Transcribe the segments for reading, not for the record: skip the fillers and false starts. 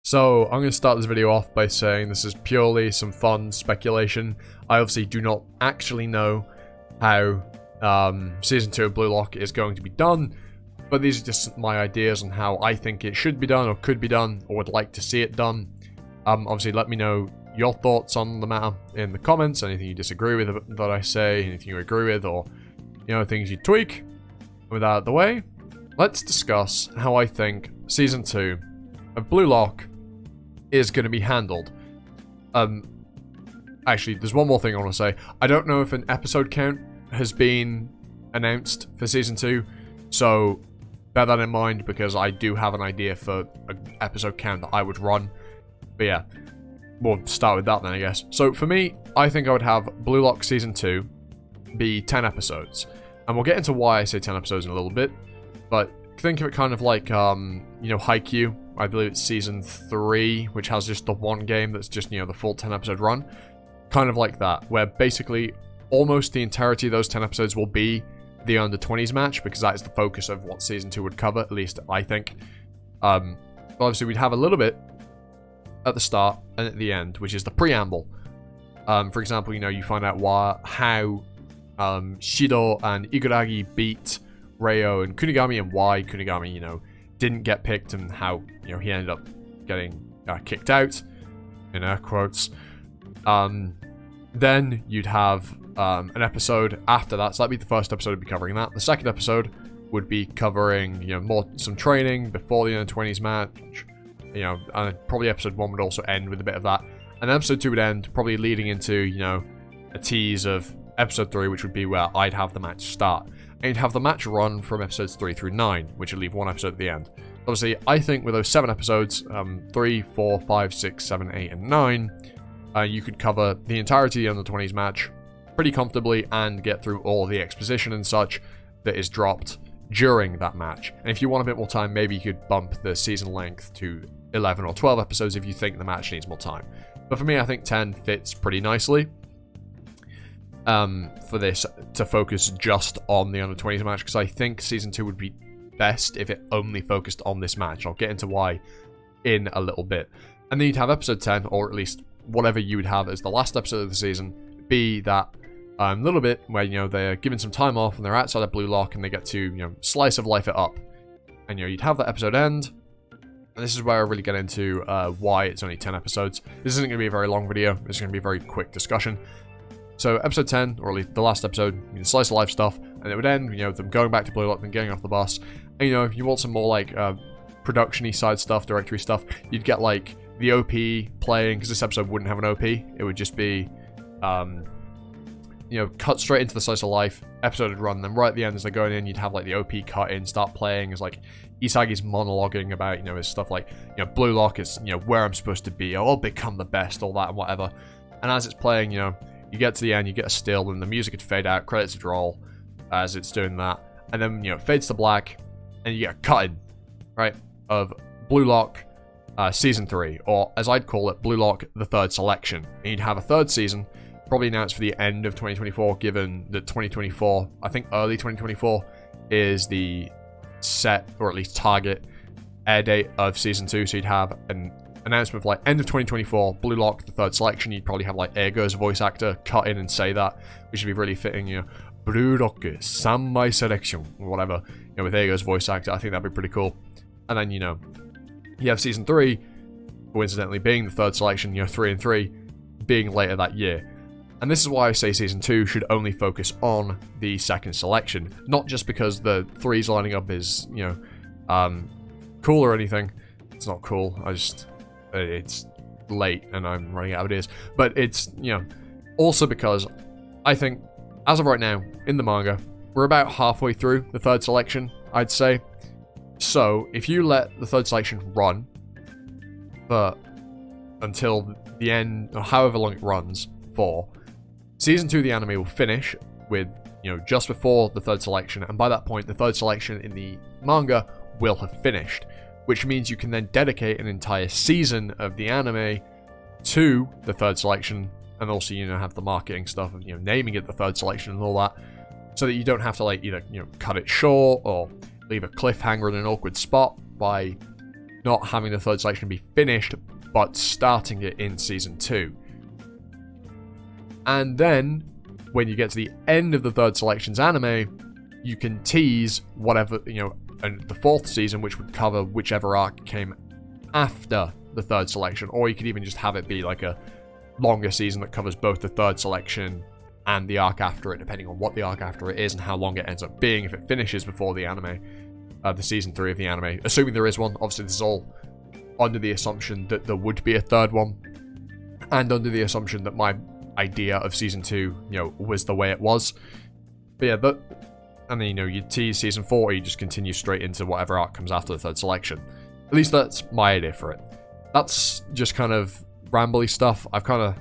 So, I'm going to start this video off by saying this is purely some fun speculation. I obviously do not actually know how Season 2 of Blue Lock is going to be done, but these are just my ideas on how I think it should be done, or could be done, or would like to see it done. Obviously, let me know your thoughts on the matter in the comments, anything you disagree with that I say, anything you agree with, or, you know, things you tweak. With that out of the way, let's discuss how I think Season 2 of Blue Lock is going to be handled. Actually, there's one more thing I want to say. I don't know if an episode count has been announced for Season 2, so bear that in mind, because I do have an idea for an episode count that I would run. But yeah, we'll start with that then, I guess. So for me, I think I would have Blue Lock Season 2 be 10 episodes. And we'll get into why I say 10 episodes in a little bit, but think of it kind of like, you know, Haikyuu. I believe it's Season 3, which has just the one game that's just, you know, the full 10 episode run. Kind of like that, where basically almost the entirety of those 10 episodes will be the under-20s match, because that is the focus of what Season 2 would cover, at least I think. Obviously, we'd have a little bit at the start and at the end, which is the preamble. For example, you know, you find out how Shido and Iguragi beat Reo and Kunigami, and why Kunigami, you know, didn't get picked, and how, you know, he ended up getting kicked out, in air quotes. Then you'd have an episode after that, so that'd be the first episode would be covering that. The second episode would be covering, you know, some training before the under-20s match, you know, and probably episode 1 would also end with a bit of that, and episode 2 would end probably leading into, you know, a tease of episode 3, which would be where I'd have the match start. And you'd have the match run from episodes 3 through 9, which would leave one episode at the end. Obviously, I think with those 7 episodes, 3, 4, 5, 6, 7, 8, and 9, you could cover the entirety of the under-20s match pretty comfortably and get through all the exposition and such that is dropped during that match. And if you want a bit more time, maybe you could bump the season length to 11 or 12 episodes if you think the match needs more time. But for me, I think 10 fits pretty nicely. For this to focus just on the under-20s match, because I think Season 2 would be best if it only focused on this match. I'll get into why in a little bit. And then you'd have episode 10, or at least whatever you would have as the last episode of the season, be that little bit where, you know, they're given some time off and they're outside of Blue Lock and they get to, you know, slice of life it up. And, you know, you'd have that episode end. And this is where I really get into why it's only 10 episodes. This isn't going to be a very long video. This is going to be a very quick discussion. So episode 10, or at least the last episode, you know, slice of life stuff, and it would end, you know, them going back to Blue Lock and getting off the bus. And, you know, if you want some more, like, production-y side stuff, directory stuff, you'd get, like, the OP playing, because this episode wouldn't have an OP. It would just be, you know, cut straight into the slice of life, episode would run, then right at the end as they're going in, you'd have, like, the OP cut in, start playing, as, like, Isagi's monologuing about, you know, his stuff like, you know, Blue Lock is, you know, where I'm supposed to be, I'll become the best, all that and whatever. And as it's playing, you know, you get to the end, you get a still, and the music would fade out, credits would roll as it's doing that. And then, you know, it fades to black, and you get a cut-in, right, of Blue Lock Season 3, or as I'd call it, Blue Lock the third selection. And you'd have a third season, probably announced for the end of 2024, given that 2024, I think early 2024, is the set, or at least target, air date of Season 2, so you'd have an announcement of, like, end of 2024, Blue Lock, the third selection. You'd probably have, like, Ego's voice actor cut in and say that, which would be really fitting, you know, Blue Lock, Sanmai selection, or whatever, you know, with Ego's voice actor. I think that'd be pretty cool. And then, you know, you have Season 3, coincidentally being the third selection, you know, 3 and 3, being later that year. And this is why I say Season 2 should only focus on the second selection, not just because the 3's lining up is, you know, cool or anything. It's not cool, it's late and I'm running out of ideas, but it's, you know, also because I think as of right now in the manga we're about halfway through the third selection, I'd say. So if you let the third selection run until the end, or however long it runs for, Season 2 of the anime will finish with, you know, just before the third selection, and by that point the third selection in the manga will have finished, which means you can then dedicate an entire season of the anime to the third selection, and also, you know, have the marketing stuff of, you know, naming it the third selection and all that, so that you don't have to, like, either, you know, cut it short or leave a cliffhanger in an awkward spot by not having the third selection be finished, but starting it in Season 2. And then, when you get to the end of the third selection's anime, you can tease whatever, and the fourth season, which would cover whichever arc came after the third selection, or you could even just have it be like a longer season that covers both the third selection and the arc after it, depending on what the arc after it is and how long it ends up being if it finishes before the anime, the Season 3 of the anime. Assuming there is one. Obviously, this is all under the assumption that there would be a third one, and under the assumption that my idea of Season 2, was the way it was. But yeah, and then, you tease Season 4, or you just continue straight into whatever arc comes after the third selection. At least that's my idea for it. That's just kind of rambly stuff. I've kind of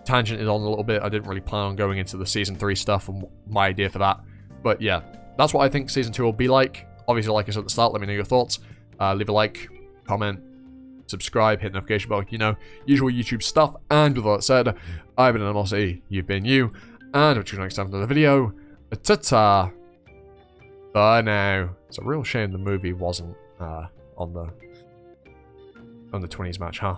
tangented on a little bit. I didn't really plan on going into the Season 3 stuff and my idea for that. But yeah, that's what I think Season 2 will be like. Obviously, like I said at the start, let me know your thoughts. Leave a like, comment, subscribe, hit the notification bell, usual YouTube stuff. And with all that said, I've been Animosity, you've been you, and I'll see you next time for another video. Ta-ta! Bye now. It's a real shame the movie wasn't on the 20s match, huh?